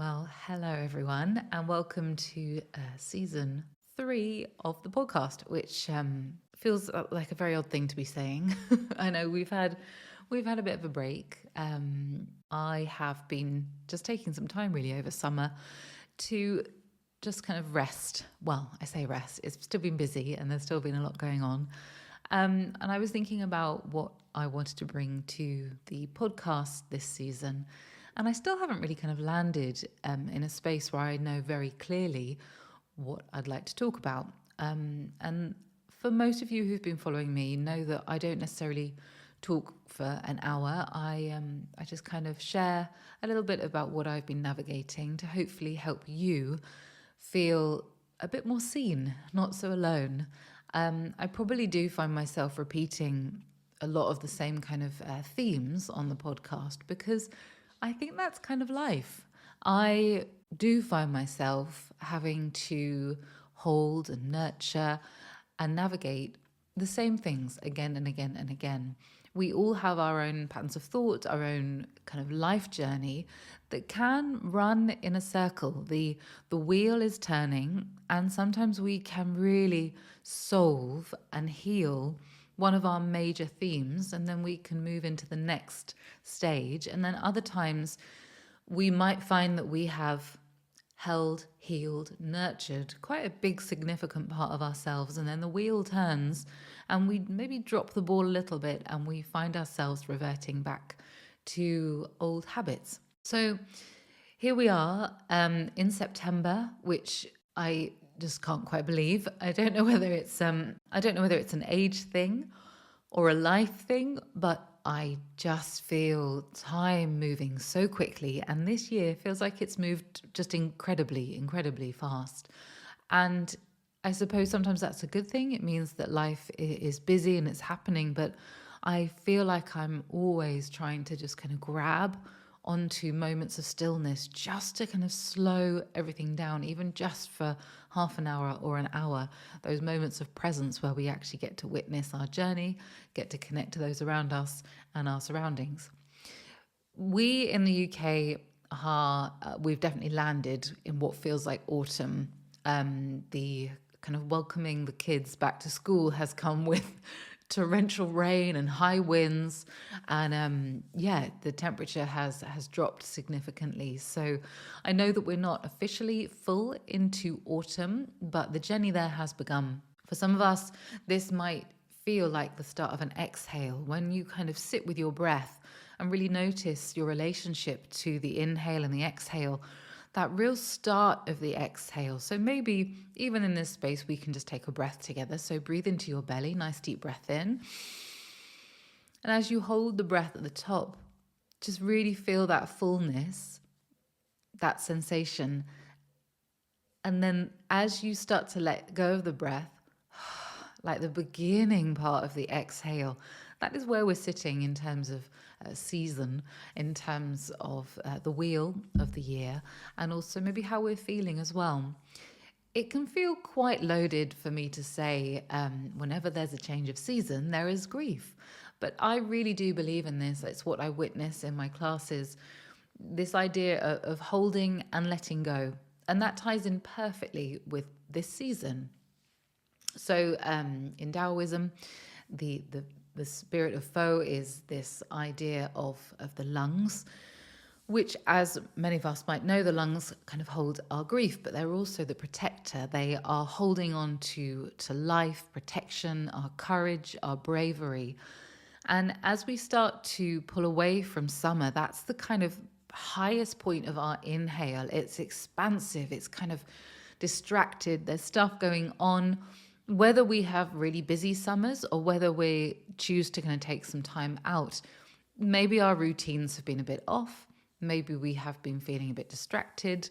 Well, hello everyone, and welcome to season 3 of the podcast, which feels like a very odd thing to be saying. I know we've had a bit of a break. I have been just taking some time really over summer to just kind of rest. Well, I say rest; it's still been busy, and there's still been a lot going on. And I was thinking about what I wanted to bring to the podcast this season. And I still haven't really kind of landed in a space where I know very clearly what I'd like to talk about. And for most of you who've been following me, know that I don't necessarily talk for an hour. I just kind of share a little bit about what I've been navigating to hopefully help you feel a bit more seen, not so alone. I probably do find myself repeating a lot of the same kind of themes on the podcast because I think that's kind of life. I do find myself having to hold and nurture and navigate the same things again and again and again. We all have our own patterns of thought, our own kind of life journey that can run in a circle. The wheel is turning, and sometimes we can really solve and heal one of our major themes, and then we can move into the next stage. And then other times we might find that we have held, healed, nurtured quite a big significant part of ourselves, and then the wheel turns and we maybe drop the ball a little bit and we find ourselves reverting back to old habits. So here we are in September, which I just can't quite believe. I don't know whether it's an age thing or a life thing, but I just feel time moving so quickly. And this year feels like it's moved just incredibly, incredibly fast. And I suppose sometimes that's a good thing. It means that life is busy and it's happening. But I feel like I'm always trying to just kind of grab onto moments of stillness just to kind of slow everything down, even just for half an hour or an hour. Those moments of presence where we actually get to witness our journey, get to connect to those around us and our surroundings. We in the UK we've definitely landed in what feels like autumn. The kind of welcoming the kids back to school has come with torrential rain and high winds, and the temperature has dropped significantly. So I know that we're not officially full into autumn, but the journey there has begun. For some of us, this might feel like the start of an exhale, when you kind of sit with your breath and really notice your relationship to the inhale and the exhale, that real start of the exhale. So maybe even in this space, we can just take a breath together. So breathe into your belly, nice deep breath in. And as you hold the breath at the top, just really feel that fullness, that sensation. And then as you start to let go of the breath, like the beginning part of the exhale, that is where we're sitting in terms of season, in terms of the wheel of the year, and also maybe how we're feeling as well. It can feel quite loaded for me to say whenever there's a change of season, there is grief. But I really do believe in this. It's what I witness in my classes, this idea of holding and letting go. And that ties in perfectly with this season. So in Taoism, the spirit of Fo is this idea of the lungs, which, as many of us might know, the lungs kind of hold our grief, but they're also the protector. They are holding on to life, protection, our courage, our bravery. And as we start to pull away from summer, that's the kind of highest point of our inhale. It's expansive, it's kind of distracted, there's stuff going on. Whether we have really busy summers or whether we choose to kind of take some time out, maybe our routines have been a bit off. Maybe we have been feeling a bit distracted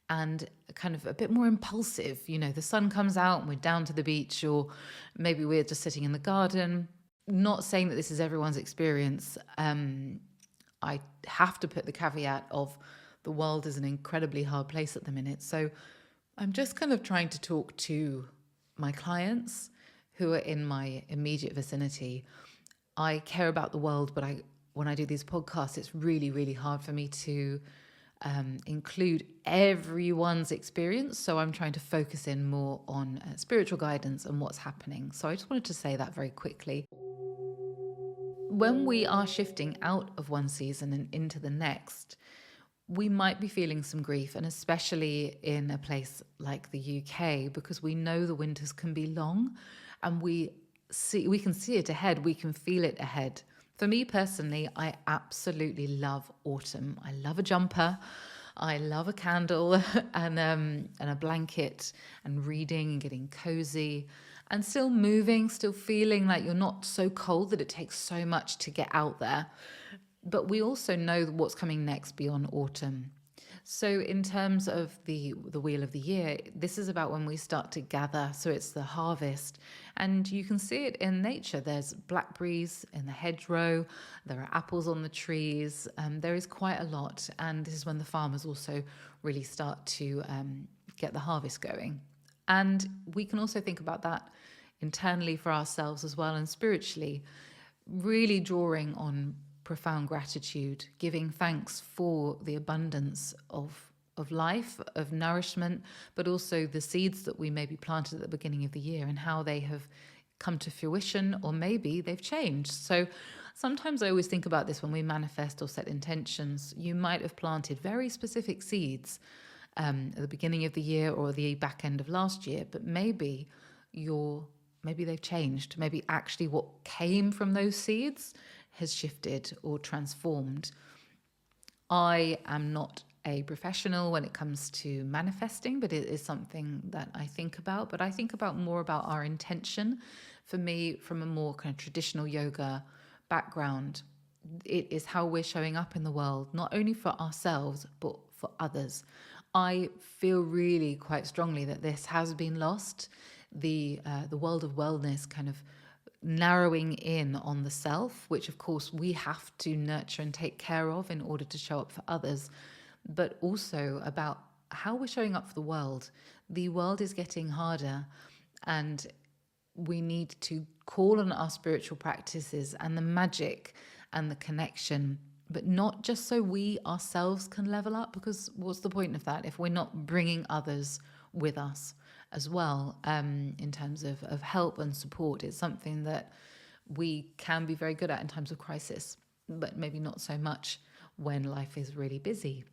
and kind of a bit more impulsive. You know, the sun comes out and we're down to the beach, or maybe we're just sitting in the garden. Not saying that this is everyone's experience. I have to put the caveat of the world is an incredibly hard place at the minute. So I'm just kind of trying to talk to my clients who are in my immediate vicinity. I care about the world, but when I do these podcasts, it's really, really hard for me to include everyone's experience. So I'm trying to focus in more on spiritual guidance and what's happening. So I just wanted to say that very quickly. When we are shifting out of one season and into the next, we might be feeling some grief, and especially in a place like the UK, because we know the winters can be long, and we can see it ahead, we can feel it ahead. For me personally, I absolutely love autumn. I love a jumper, I love a candle and a blanket, and reading and getting cozy and still moving, still feeling like you're not so cold that it takes so much to get out there. But we also know what's coming next beyond autumn. So in terms of the wheel of the year, this is about when we start to gather. So it's the harvest, and you can see it in nature. There's blackberries in the hedgerow, there are apples on the trees. There is quite a lot, and this is when the farmers also really start to get the harvest going. And we can also think about that internally for ourselves as well, and spiritually, really drawing on profound gratitude, giving thanks for the abundance of life, of nourishment, but also the seeds that we maybe planted at the beginning of the year and how they have come to fruition, or maybe they've changed. So sometimes I always think about this when we manifest or set intentions. You might have planted very specific seeds at the beginning of the year or the back end of last year, but maybe they've changed. Maybe actually what came from those seeds has shifted or transformed. I am not a professional when it comes to manifesting, but it is something that I think about. But I think about more about our intention. For me, from a more kind of traditional yoga background, it is how we're showing up in the world, not only for ourselves, but for others. I feel really quite strongly that this has been lost. The world of wellness kind of narrowing in on the self, which of course we have to nurture and take care of in order to show up for others, but also about how we're showing up for the world. The world is getting harder, and we need to call on our spiritual practices and the magic and the connection, but not just so we ourselves can level up, because what's the point of that if we're not bringing others with us as well, in terms of help and support. It's something that we can be very good at in times of crisis, but maybe not so much when life is really busy.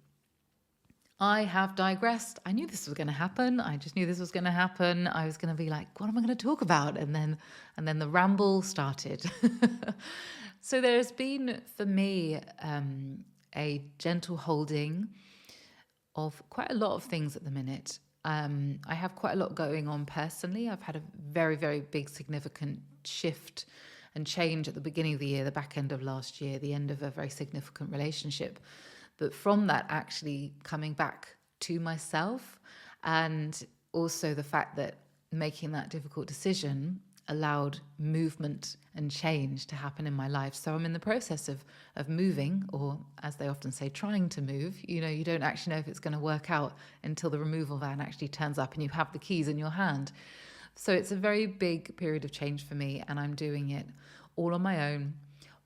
I have digressed. I knew this was going to happen. I just knew this was going to happen. I was going to be like, what am I going to talk about? And then the ramble started. So there's been, for me, a gentle holding of quite a lot of things at the minute. I have quite a lot going on personally. I've had a very, very big, significant shift and change at the beginning of the year, the back end of last year, the end of a very significant relationship. But from that, actually coming back to myself, and also the fact that making that difficult decision allowed movement and change to happen in my life. So I'm in the process of moving, or as they often say, trying to move. You don't actually know if it's going to work out until the removal van actually turns up and you have the keys in your hand. So it's a very big period of change for me, and I'm doing it all on my own,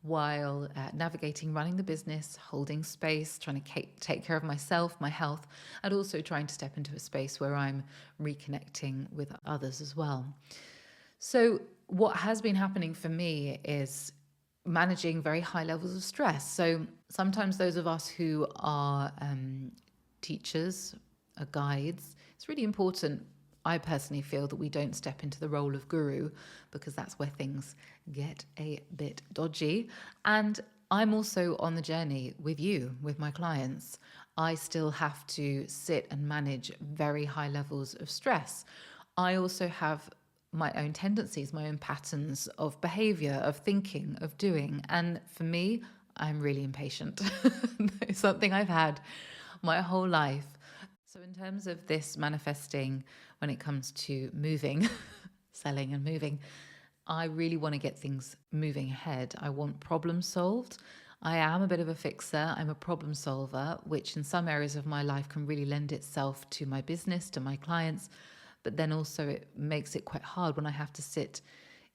while navigating running the business, holding space, trying to take care of myself, my health, and also trying to step into a space where I'm reconnecting with others as well. So what has been happening for me is managing very high levels of stress. So sometimes those of us who are teachers, guides, it's really important, I personally feel, that we don't step into the role of guru, because that's where things get a bit dodgy. And I'm also on the journey with you, with my clients. I still have to sit and manage very high levels of stress. I also have my own tendencies, my own patterns of behavior, of thinking, of doing. And for me, I'm really impatient. It's something I've had my whole life. So in terms of this manifesting, when it comes to moving, selling and moving, I really want to get things moving ahead. I want problems solved. I am a bit of a fixer. I'm a problem solver, which in some areas of my life can really lend itself to my business, to my clients. But then also it makes it quite hard when I have to sit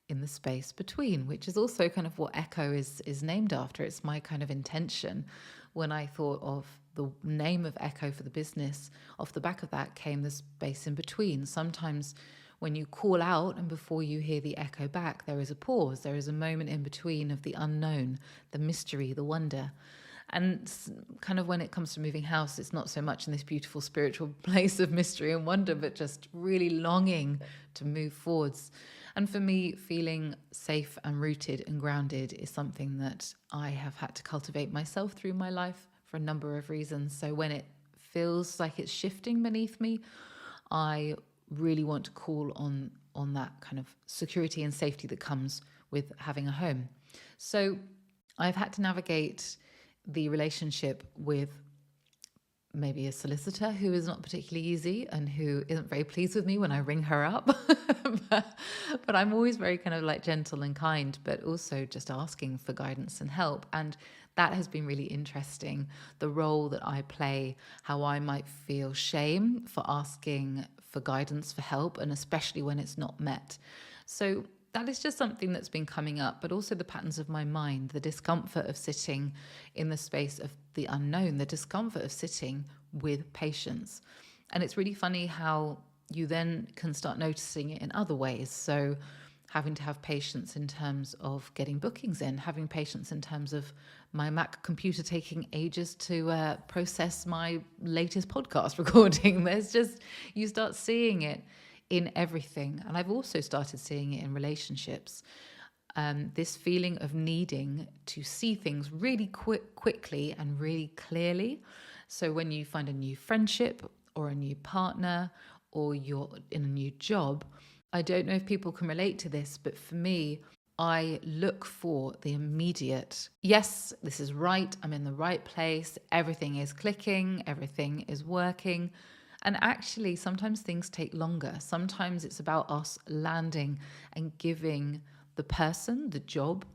in the space between, which is also kind of what Echo is named after. It's my kind of intention when I thought of the name of Echo for the business, off the back of that came the space in between. Sometimes when you call out and before you hear the echo back, there is a pause, there is a moment in between of the unknown, the mystery, the wonder. And kind of when it comes to moving house, it's not so much in this beautiful spiritual place of mystery and wonder, but just really longing to move forwards. And for me, feeling safe and rooted and grounded is something that I have had to cultivate myself through my life for a number of reasons. So when it feels like it's shifting beneath me, I really want to call on that kind of security and safety that comes with having a home. So I've had to navigate the relationship with maybe a solicitor who is not particularly easy and who isn't very pleased with me when I ring her up. but I'm always very kind of like gentle and kind, but also just asking for guidance and help. And that has been really interesting. The role that I play, how I might feel shame for asking for guidance, for help, and especially when it's not met. So that is just something that's been coming up, but also the patterns of my mind, the discomfort of sitting in the space of the unknown, the discomfort of sitting with patience. And it's really funny how you then can start noticing it in other ways. So having to have patience in terms of getting bookings in, having patience in terms of my Mac computer taking ages to process my latest podcast recording. There's just, you start seeing it in everything. And I've also started seeing it in relationships. This feeling of needing to see things really quickly and really clearly. So when you find a new friendship or a new partner or you're in a new job, I don't know if people can relate to this, but for me, I look for the immediate, yes, this is right, I'm in the right place, everything is clicking, everything is working. And actually, sometimes things take longer. Sometimes it's about us landing and giving the person, the job,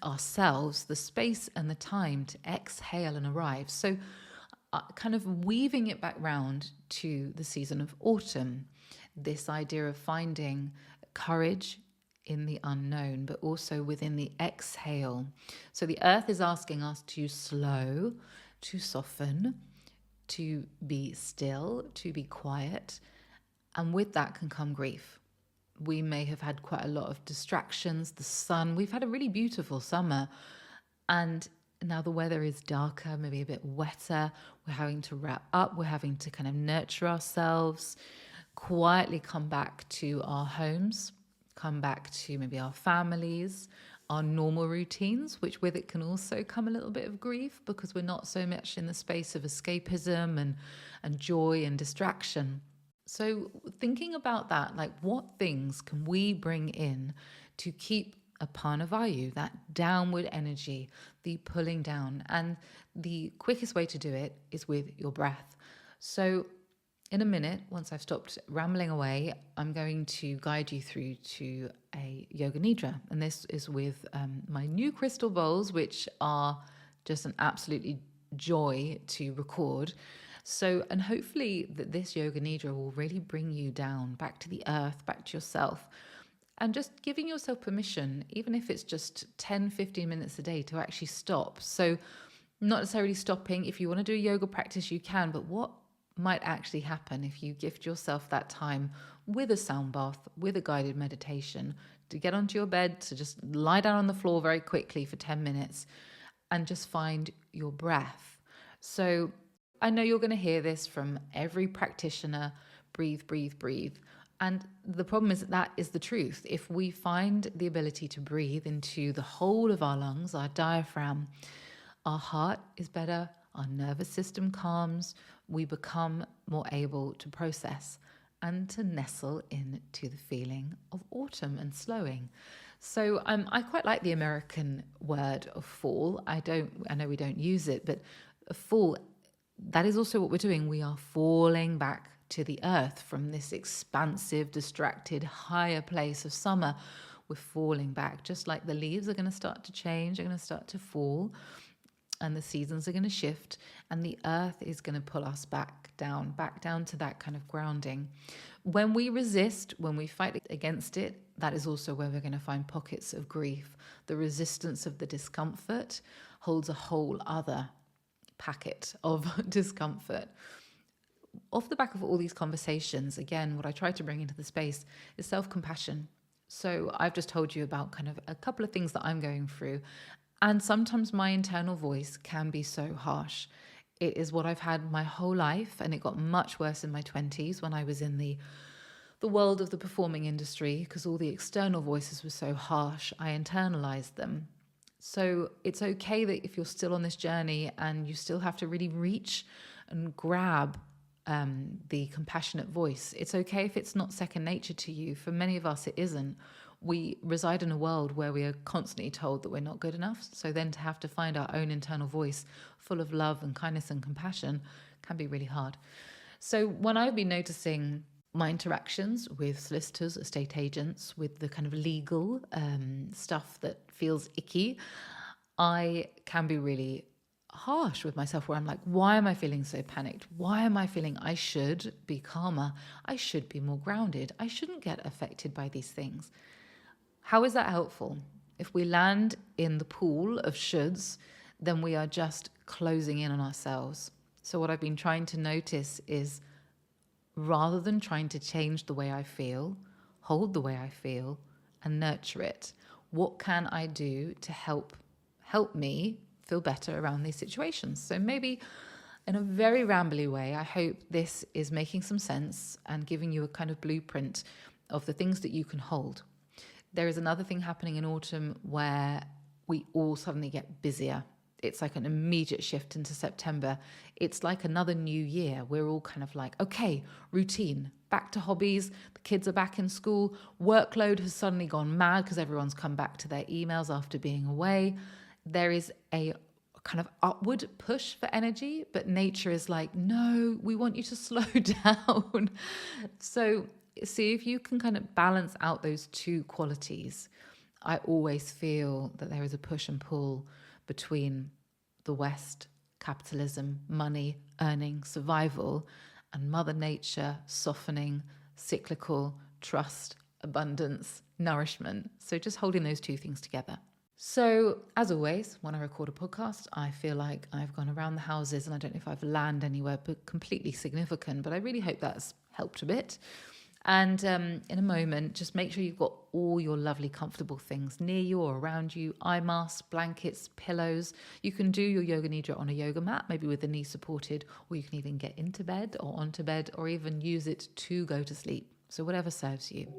ourselves, the space and the time to exhale and arrive. So kind of weaving it back round to the season of autumn, this idea of finding courage in the unknown, but also within the exhale. So the earth is asking us to slow, to soften, to be still, to be quiet. And with that can come grief. We may have had quite a lot of distractions, the sun. We've had a really beautiful summer. And now the weather is darker, maybe a bit wetter. We're having to wrap up. We're having to kind of nurture ourselves, quietly come back to our homes, come back to maybe our families, our normal routines, which with it can also come a little bit of grief because we're not so much in the space of escapism and joy and distraction. So thinking about that, like what things can we bring in to keep apana vayu, that downward energy, the pulling down? And the quickest way to do it is with your breath. So in a minute, once I've stopped rambling away, I'm going to guide you through to a yoga nidra. And this is with my new crystal bowls, which are just an absolutely joy to record. So, and hopefully that this yoga nidra will really bring you down, back to the earth, back to yourself. And just giving yourself permission, even if it's just 10, 15 minutes a day, to actually stop. So not necessarily stopping. If you want to do a yoga practice, you can. But what might actually happen if you gift yourself that time with a sound bath, with a guided meditation, to get onto your bed, to just lie down on the floor very quickly for 10 minutes and just find your breath. So I know you're going to hear this from every practitioner, breathe, breathe, breathe. And the problem is that is the truth. If we find the ability to breathe into the whole of our lungs, our diaphragm, our heart is better, our nervous system calms, we become more able to process and to nestle into the feeling of autumn and slowing. So I quite like the American word of fall. I know we don't use it, but fall, that is also what we're doing. We are falling back to the earth from this expansive, distracted, higher place of summer. We're falling back, just like the leaves are going to start to change, are going to start to fall, and the seasons are going to shift, and the earth is going to pull us back down to that kind of grounding. When we resist, when we fight against it, that is also where we're going to find pockets of grief. The resistance of the discomfort holds a whole other packet of discomfort. Off the back of all these conversations, again, what I try to bring into the space is self-compassion. So I've just told you about kind of a couple of things that I'm going through. And sometimes my internal voice can be so harsh. It is what I've had my whole life, and it got much worse in my 20s when I was in the world of the performing industry, because all the external voices were so harsh, I internalized them. So it's okay that if you're still on this journey and you still have to really reach and grab the compassionate voice, it's okay if it's not second nature to you. For many of us, it isn't. We reside in a world where we are constantly told that we're not good enough. So then to have to find our own internal voice full of love and kindness and compassion can be really hard. So when I've been noticing my interactions with solicitors, estate agents, with the kind of legal stuff that feels icky, I can be really harsh with myself, where I'm like, why am I feeling so panicked? Why am I feeling I should be calmer? I should be more grounded. I shouldn't get affected by these things. How is that helpful? If we land in the pool of shoulds, then we are just closing in on ourselves. So what I've been trying to notice is, rather than trying to change the way I feel, hold the way I feel and nurture it, what can I do to help me feel better around these situations? So maybe in a very rambly way, I hope this is making some sense and giving you a kind of blueprint of the things that you can hold. There is another thing happening in autumn where we all suddenly get busier. It's like an immediate shift into September. It's like another new year. We're all kind of like, okay, routine, back to hobbies. The kids are back in school. Workload has suddenly gone mad because everyone's come back to their emails after being away. There is a kind of upward push for energy, but nature is like, no, we want you to slow down. So see if you can kind of balance out those two qualities. I always feel that there is a push and pull between the West, capitalism, money, earning, survival, and Mother Nature, softening, cyclical, trust, abundance, nourishment. So just holding those two things together. So as always, when I record a podcast, I feel like I've gone around the houses and I don't know if I've landed anywhere but completely significant, but I really hope that's helped a bit. And in a moment, just make sure you've got all your lovely comfortable things near you or around you: eye masks, blankets, pillows. You can do your yoga nidra on a yoga mat, maybe with the knee supported, or you can even get into bed or onto bed, or even use it to go to sleep. So whatever serves you.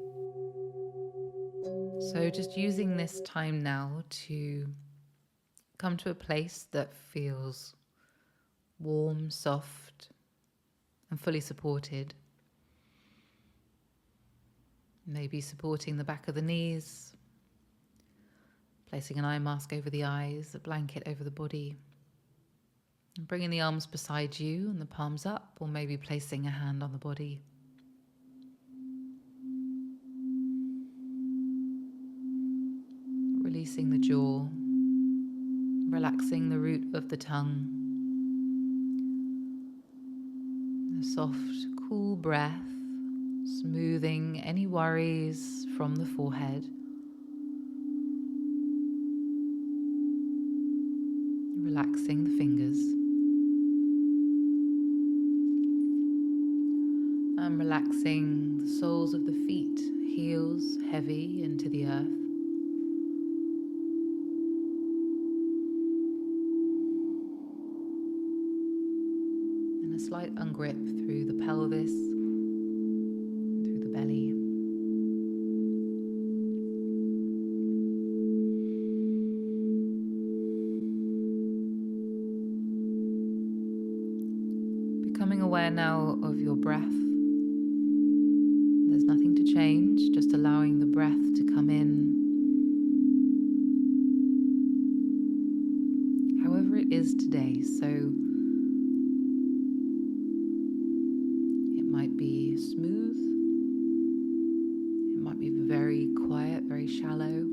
So just using this time now to come to a place that feels warm, soft, and fully supported. Maybe supporting the back of the knees, placing an eye mask over the eyes, a blanket over the body, and bringing the arms beside you and the palms up, or maybe placing a hand on the body. Releasing the jaw, relaxing the root of the tongue. A soft, cool breath, smoothing any worries from the forehead. Relaxing the fingers. And relaxing the soles of the feet, heels heavy into the earth. And a slight ungrip through the pelvis, through the belly. Becoming aware now of your breath. There's nothing to change, just allowing the breath to come in however it is today. So it might be smooth, it might be very quiet, very shallow,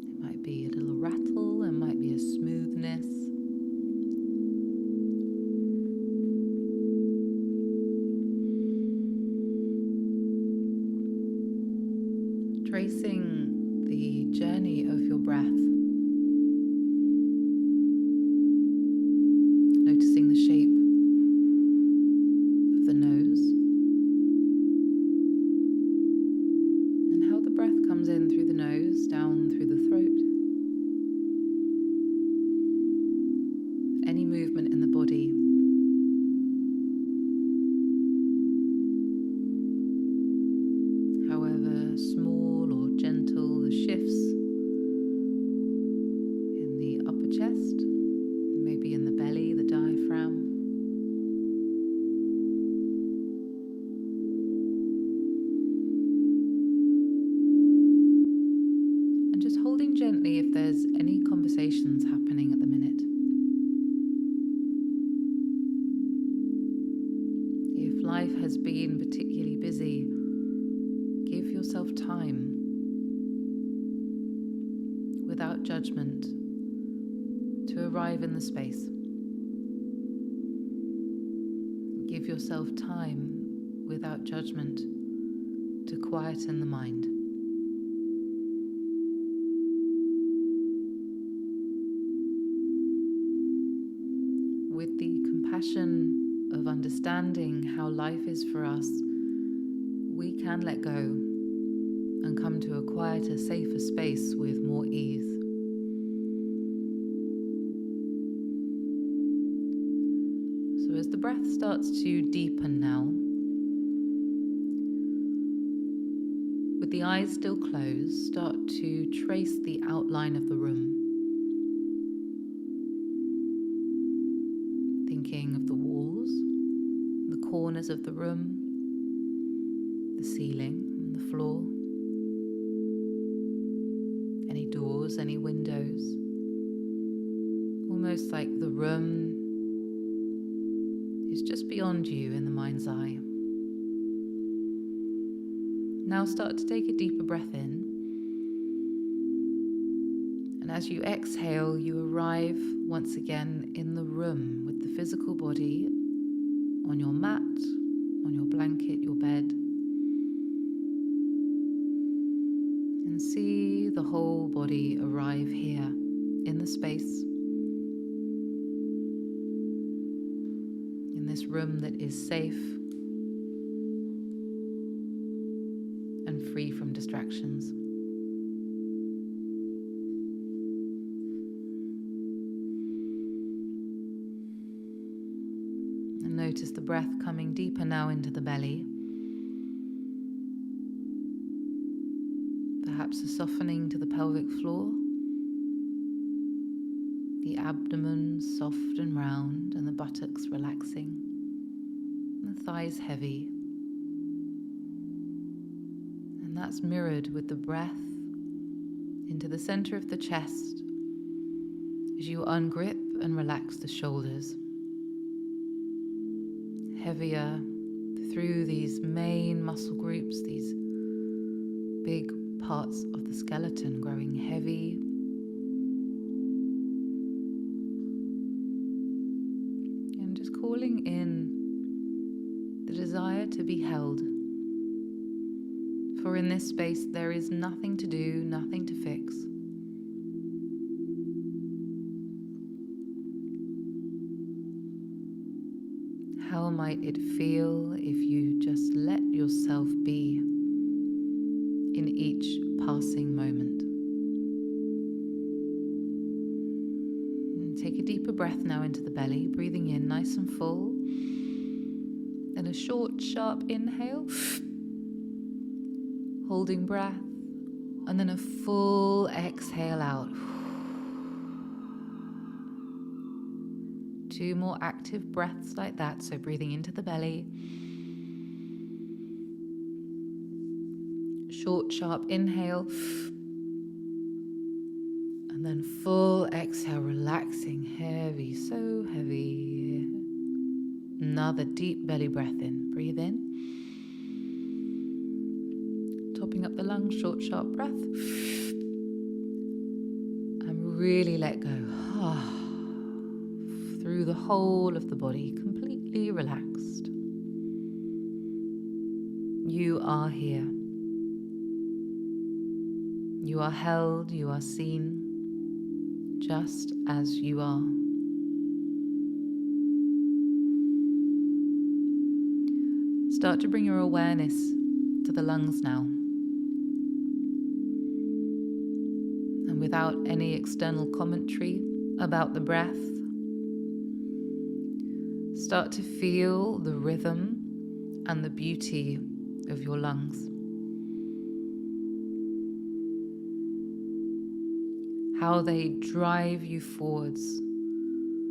it might be a little rattle, it might be a smoothness. Tracing the journey of your breath, any movement in the body. However small or gentle the shifts in the upper chest, maybe in the belly, the diaphragm. And just holding gently if there's any conversations happening at the minute. If life has been particularly busy, give yourself time, without judgment, to arrive in the space. Give yourself time, without judgment, to quieten the mind. With the compassion of understanding how life is for us, we can let go and come to a quieter, safer space with more ease. So as the breath starts to deepen now, with the eyes still closed, start to trace the outline of the room. Thinking of the walls, the corners of the room, the ceiling and the floor, any doors, any windows, almost like the room is just beyond you in the mind's eye. Now start to take a deeper breath in, and as you exhale, you arrive once again in the room with the physical body on your mat, on your blanket, your bed, and see the whole body arrive here in the space, in this room that is safe and free from distractions. And notice the breath coming deeper now into the belly. Perhaps a softening to the pelvic floor, the abdomen soft and round, and the buttocks relaxing, and the thighs heavy. And that's mirrored with the breath into the center of the chest as you ungrip and relax the shoulders. Heavier through these main muscle groups, these big parts of the skeleton growing heavy. And just calling in the desire to be held. For in this space there is nothing to do, nothing to fix. How might it feel if you just let yourself be in each passing moment? And take a deeper breath now into the belly, breathing in nice and full. Then a short, sharp inhale, holding breath, and then a full exhale out. 2 more active breaths like that, so breathing into the belly. Short, sharp inhale. And then full exhale, relaxing, heavy, so heavy. Another deep belly breath in. Breathe in. Topping up the lungs, short, sharp breath. And really let go. Through the whole of the body, completely relaxed. You are here. You are held, you are seen, just as you are. Start to bring your awareness to the lungs now. And without any external commentary about the breath, start to feel the rhythm and the beauty of your lungs. How they drive you forwards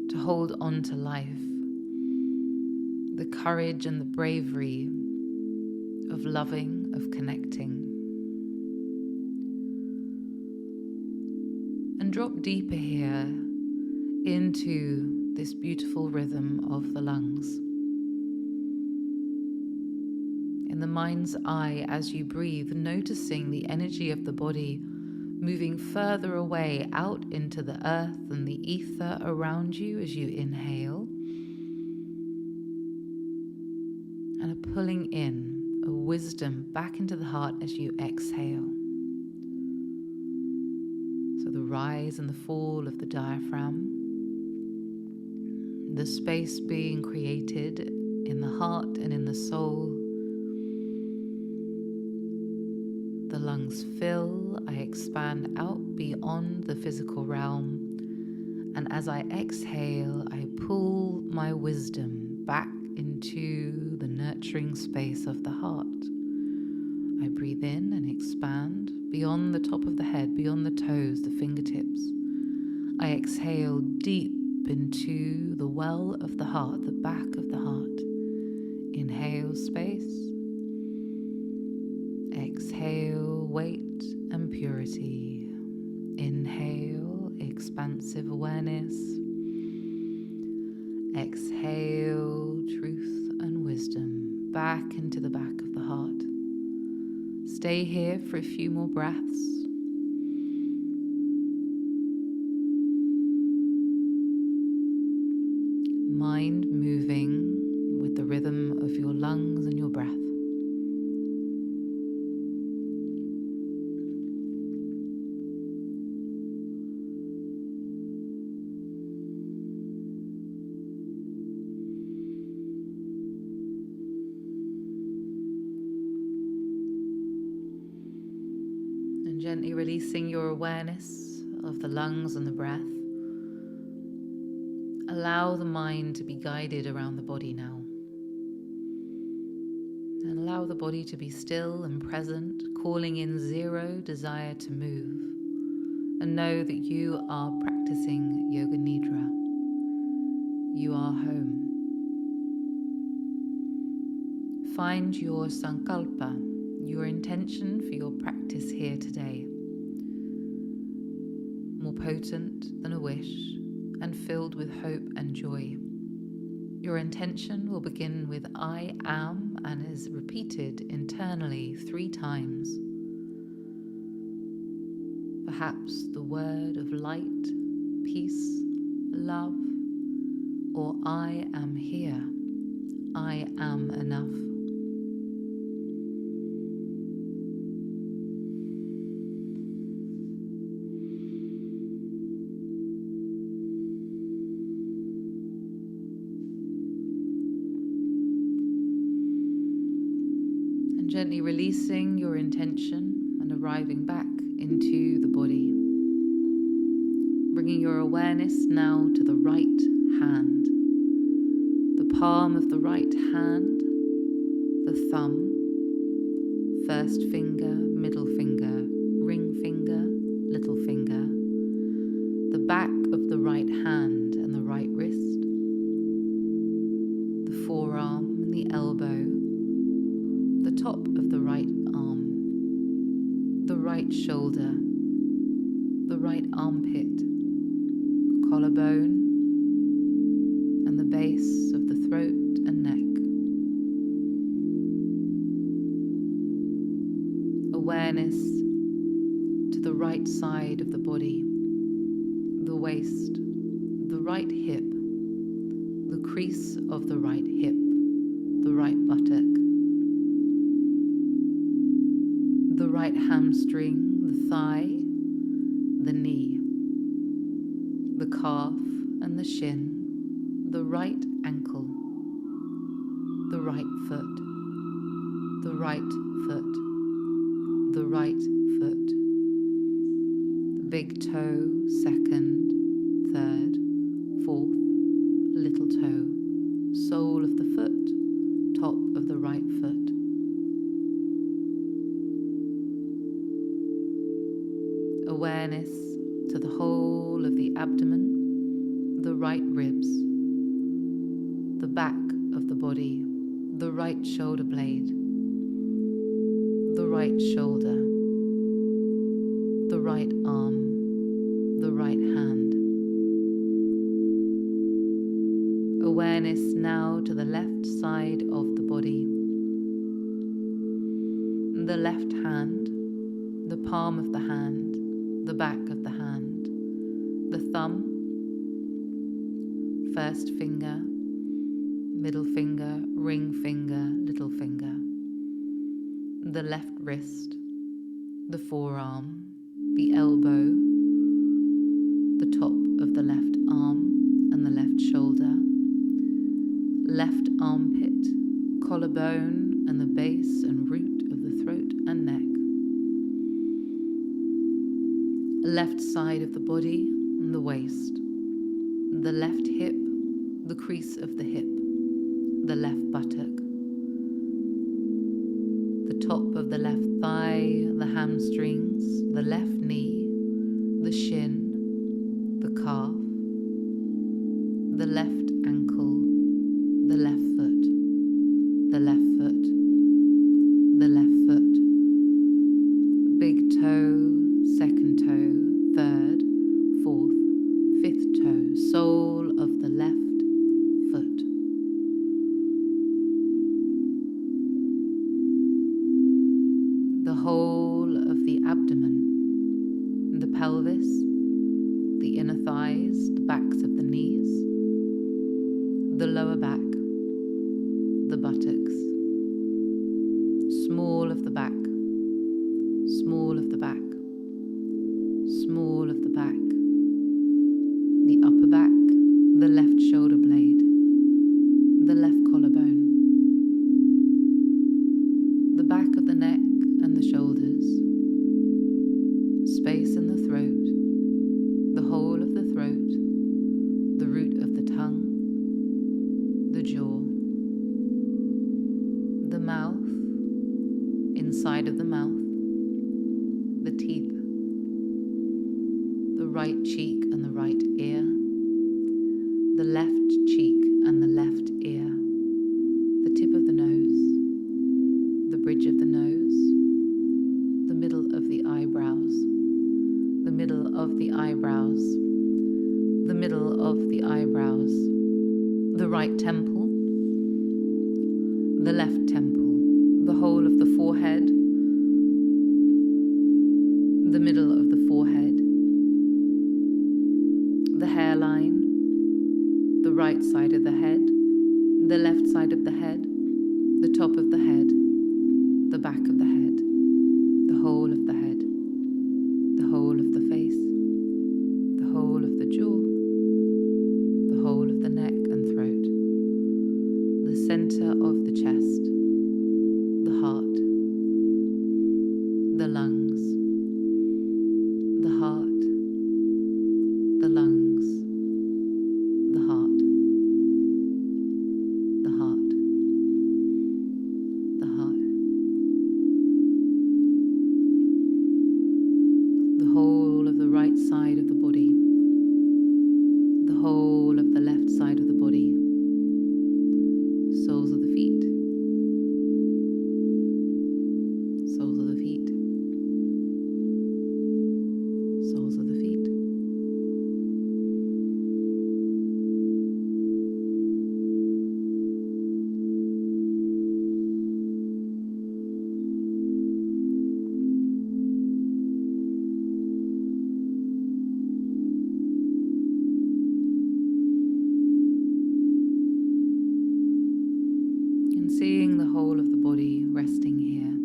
to hold on to life. The courage and the bravery of loving, of connecting. And drop deeper here into this beautiful rhythm of the lungs. In the mind's eye, as you breathe, noticing the energy of the body moving further away out into the earth and the ether around you as you inhale, and a pulling in of wisdom back into the heart as you exhale. So the rise and the fall of the diaphragm, the space being created in the heart and in the soul. The lungs fill, I expand out beyond the physical realm, and as I exhale, I pull my wisdom back into the nurturing space of the heart. I breathe in and expand beyond the top of the head, beyond the toes, the fingertips. I exhale deep into the well of the heart, the back of the heart. Inhale space. Exhale weight and purity. Inhale expansive awareness. Exhale truth and wisdom back into the back of the heart. Stay here for a few more breaths. Mind moving with the rhythm of your lungs and your breath. And gently releasing your awareness of the lungs and the breath. Allow the mind to be guided around the body now. And allow the body to be still and present, calling in zero desire to move. And know that you are practicing Yoga Nidra. You are home. Find your sankalpa, your intention for your practice here today. More potent than a wish, and filled with hope and joy. Your intention will begin with I am and is repeated internally 3 times. Perhaps the word of light, peace, love, or I am here, I am enough. Gently releasing your intention and arriving back into the body. Bringing your awareness now to the right hand. The palm of the right hand, the thumb, first finger, middle finger, ring finger, little finger, the back of the right hand and the right wrist, the forearm and the elbow, the top of the right arm, the right shoulder, the right armpit, collarbone, and the base of the throat and neck. Awareness to the right side of the body, the waist, the right hip, the crease of the right hip, the right buttock, the right hamstring, the thigh, the knee, the calf and the shin, the right ankle, the right foot, the right foot, the right foot, the big toe, second, third, fourth, little toe, sole of the foot, top of the right foot. Awareness to the whole of the abdomen, the right ribs, the back of the body, the right shoulder blade, the right shoulder, the right arm, the right hand. Awareness now to the left side of the body, the left hand, the palm of the hand, the back of the hand, the thumb, first finger, middle finger, ring finger, little finger, the left wrist, the forearm, the elbow, the top of the left arm and the left shoulder, left armpit, collarbone and the base and root of the throat and neck, left side of the body and the waist, the left hip, the crease of the hip, the left buttock, the top of the left thigh, the hamstrings, the left knee, the shin, the calf, the left ankle, the left foot, the left foot, the left foot, big toe, second toe, third, fourth, fifth toe, sole of the left foot. The whole of the abdomen, the pelvis, the inner thighs, the backs of the knees, the lower back, the buttocks, small of the back, small of the back, small of the back, the upper back, the left shoulder blade, the left collarbone, the back of the neck and the shoulders, space in the throat, the whole of the throat, the root of the tongue, the jaw, the mouth, inside of the mouth, the teeth, the right cheek and the right ear, the left cheek and the left ear, the tip of the nose, the bridge of the nose, the middle of the eyebrows, the middle of the eyebrows, the middle of the eyebrows, the right temple, the left temple, the whole of the forehead, the middle of the forehead, the hairline, the right side of the head, the left side of the head, the top of the head, the back of the head, the whole of the head, the whole of the face, the whole of the jaw, the whole of the neck and throat, the center of the chest, the heart, the lungs, the heart, the lungs, the heart, the heart, the heart, the whole of the right side of the body, the whole of the left side of the body, soles of the feet, soles of the feet, soles of the feet. And seeing the whole of the body resting here.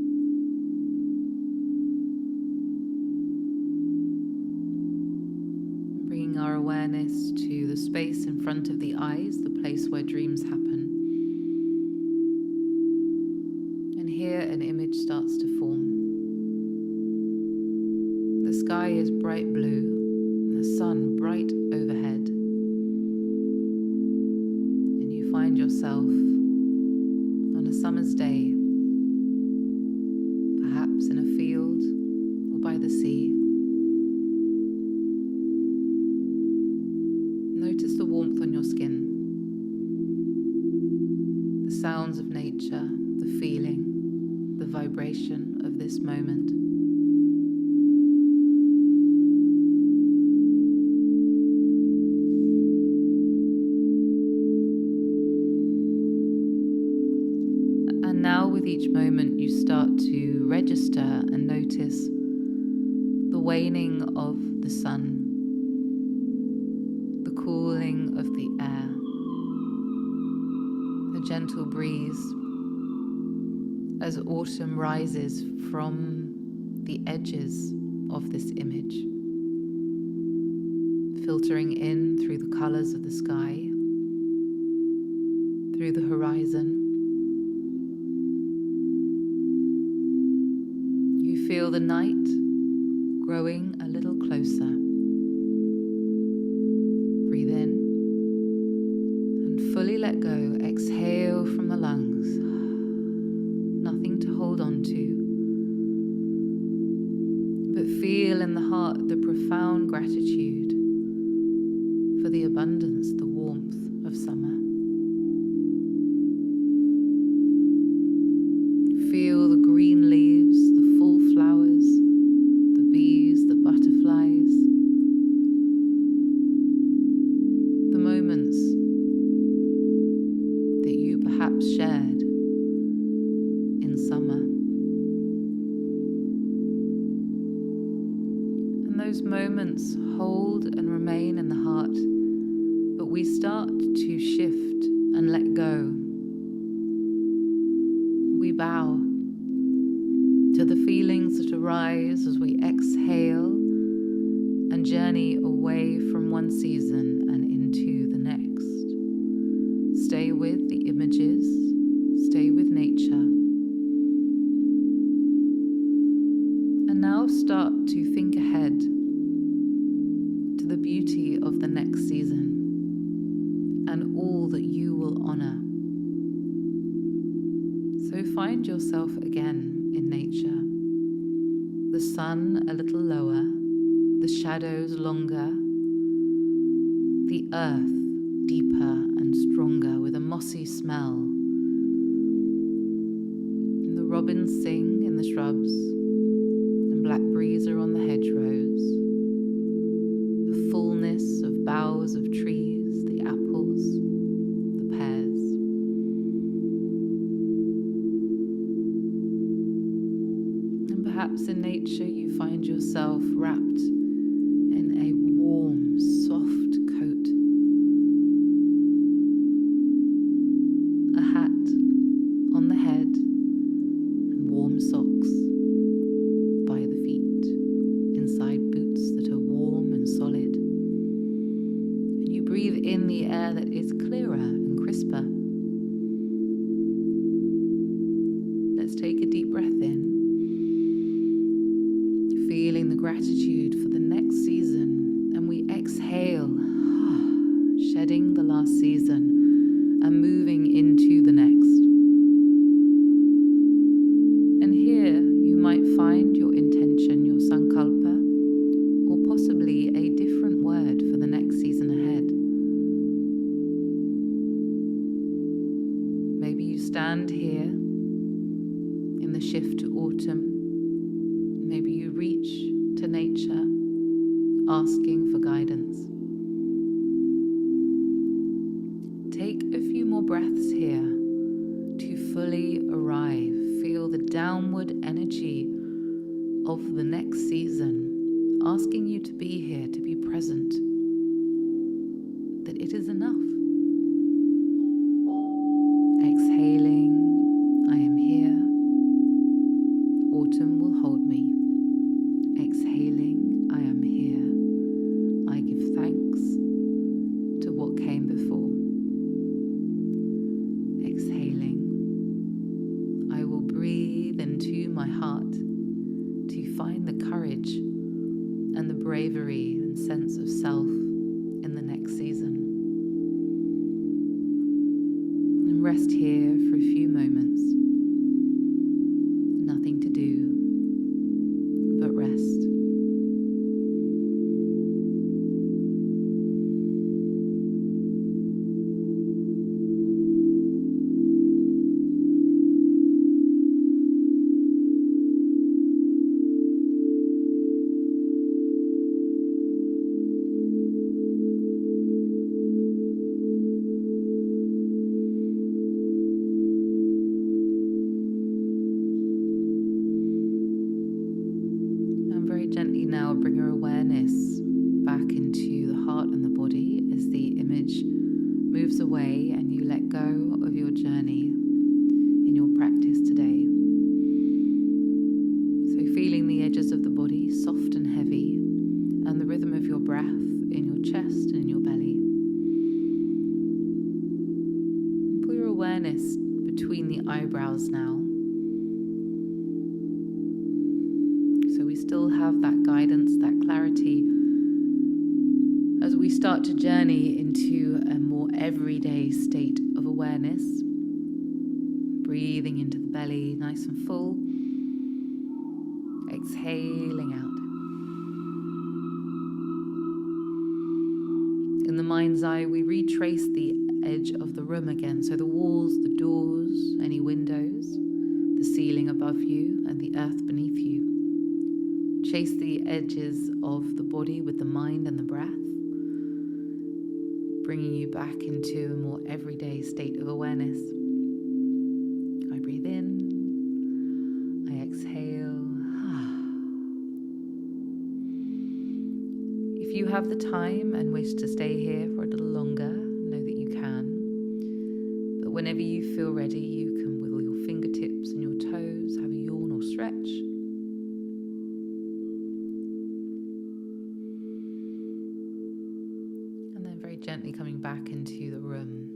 Bringing our awareness to the space in front of the eyes, the place where dreams happen. And here an image starts to form. The sky is bright blue, the sun bright overhead. And you find yourself on a summer's day, perhaps in a field or by the sea. Notice the warmth on your skin, the sounds of nature, the feeling, the vibration of this moment. And now with each moment you start to register and notice the waning of the sun, the cooling of the air, the gentle breeze as autumn rises from the edges of this image, filtering in through the colors of the sky, through the horizon. You feel the night growing a little closer. Breathe in and fully let go. Exhale from the lungs. Nothing to hold on to, but feel in the heart the profound gratitude for the abundance, the warmth of summer. Feel the green leaves, the full flowers, the bees, the butterflies, the moments that you perhaps shared in summer. And those moments hold and remain in the heart, but we start to shift and let go. We bow to the feelings that arise as we exhale and journey away from one season and into the next. Stay with the images, stay with nature. And now start to think ahead to the beauty of the next season and all that you will honor. So find yourself again in nature, the sun a little lower, the shadows longer, the earth deeper and stronger with a mossy smell. And the robins sing in the shrubs, and blackberries are on the hedgerows, the fullness of boughs of trees, the apples, the pears. Perhaps in nature you find yourself wrapped in a warm, soft coat, a hat on the head, and warm socks by the feet, inside boots that are warm and solid. And you breathe in the air that is clearer and crisper. Let's take a deep breath in, feeling the gratitude for the next season, and we exhale, shedding the last season and moving into the next. And here you might find your intention, your sankalpa, or possibly a different word for the next season ahead. Maybe you stand here in the shift to autumn. Maybe you reach to nature, asking for guidance. Take a few more breaths here to fully arrive. Feel the downward energy of the next season, asking you to be here, to be present, that it is enough. Exhaling, I am here. Autumn will hold me. Exhaling, I am here. I give thanks to what came before. Exhaling, I will breathe into my heart to find the courage and the bravery and sense of self in the next season. rest here for a few moments. Nothing to do but rest. Very gently now bring your awareness back into the heart and the body as the image moves away and you let go of your journey in your practice today. So feeling the edges of the body soft and heavy and the rhythm of your breath in your chest and in your belly. And pull your awareness between the eyebrows now. Still have that guidance, that clarity as we start to journey into a more everyday state of awareness. Breathing into the belly nice and full, exhaling out. In the mind's eye, we retrace the edge of the room again, so the walls, the doors, any windows, the ceiling above you and the earth beneath you. Chase the edges of the body with the mind and the breath, bringing you back into a more everyday state of awareness. I breathe in, I exhale. If you have the time and wish to stay here for a little longer, know that you can. But whenever you feel ready, you can wiggle your fingertips and your toes, have a yawn or stretch. Very gently coming back into the room.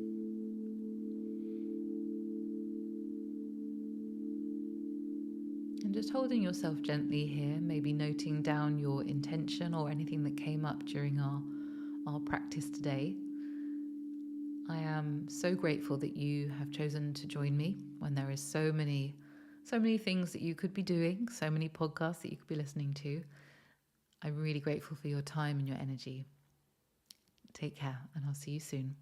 And just holding yourself gently here, maybe noting down your intention or anything that came up during our practice today. I am so grateful that you have chosen to join me when there is so many things that you could be doing, so many podcasts that you could be listening to. I'm really grateful for your time and your energy. Take care, and I'll see you soon.